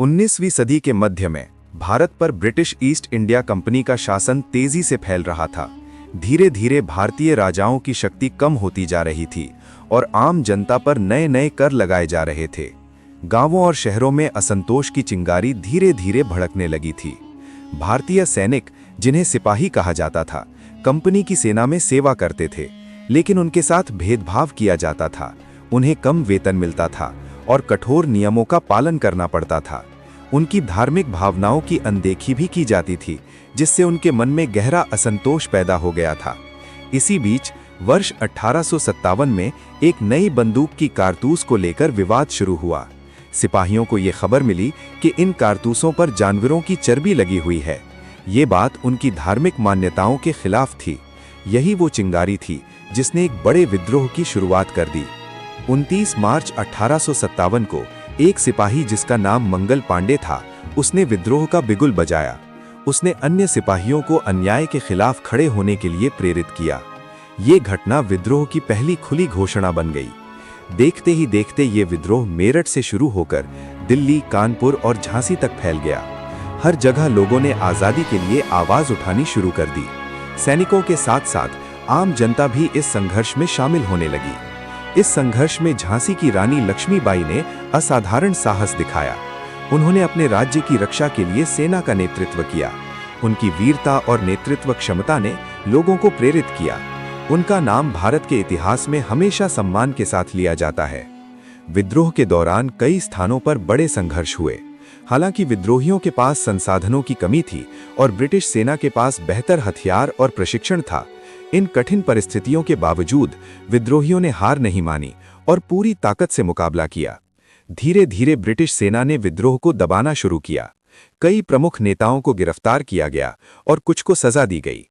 19वीं सदी के मध्य में भारत पर ब्रिटिश ईस्ट इंडिया कंपनी का शासन तेजी से फैल रहा था। धीरे धीरे भारतीय राजाओं की शक्ति कम होती जा रही थी और आम जनता पर नए नए कर लगाए जा रहे थे। गांवों और शहरों में असंतोष की चिंगारी धीरे धीरे भड़कने लगी थी। भारतीय सैनिक, जिन्हें सिपाही कहा जाता था, कंपनी की सेना में सेवा करते थे, लेकिन उनके साथ भेदभाव किया जाता था। उन्हें कम वेतन मिलता था और कठोर नियमों का पालन करना पड़ता था। उनकी धार्मिक भावनाओं की अनदेखी भी की जाती थी, जिससे उनके मन में गहरा असंतोष पैदा हो गया था। इसी बीच वर्ष 1857 में एक नई बंदूक की कारतूस को लेकर विवाद शुरू हुआ। सिपाहियों को ये खबर मिली कि इन कारतूसों पर जानवरों की चर्बी लगी हुई है। ये बात उनकी धार्मिक मान्यताओं के खिलाफ थी। यही वो चिंगारी थी जिसने एक बड़े विद्रोह की शुरुआत कर दी। 29 मार्च 1857 को एक सिपाही, जिसका नाम मंगल पांडे था, उसने विद्रोह का बिगुल बजाया। उसने अन्य सिपाहियों को अन्याय के खिलाफ खड़े होने के लिए प्रेरित किया। ये घटना विद्रोह की पहली खुली घोषणा बन गई। देखते ही देखते ये विद्रोह मेरठ से शुरू होकर दिल्ली, कानपुर और झांसी तक फैल गया। हर जगह लोगों ने आज़ादी के लिए आवाज उठानी शुरू कर दी। सैनिकों के साथ साथ आम जनता भी इस संघर्ष में शामिल होने लगी। इस संघर्ष में झांसी की रानी लक्ष्मीबाई ने असाधारण साहस दिखाया। उन्होंने अपने राज्य की रक्षा के लिए सेना का नेतृत्व किया। उनकी वीरता और नेतृत्व क्षमता ने लोगों को प्रेरित किया। उनका नाम भारत के इतिहास में हमेशा सम्मान के साथ लिया जाता है। विद्रोह के दौरान कई स्थानों पर बड़े संघर्ष हुए। हालांकि विद्रोहियों के पास संसाधनों की कमी थी और ब्रिटिश सेना के पास बेहतर हथियार और प्रशिक्षण था, इन कठिन परिस्थितियों के बावजूद विद्रोहियों ने हार नहीं मानी और पूरी ताकत से मुकाबला किया। धीरे धीरे ब्रिटिश सेना ने विद्रोह को दबाना शुरू किया। कई प्रमुख नेताओं को गिरफ्तार किया गया और कुछ को सजा दी गई।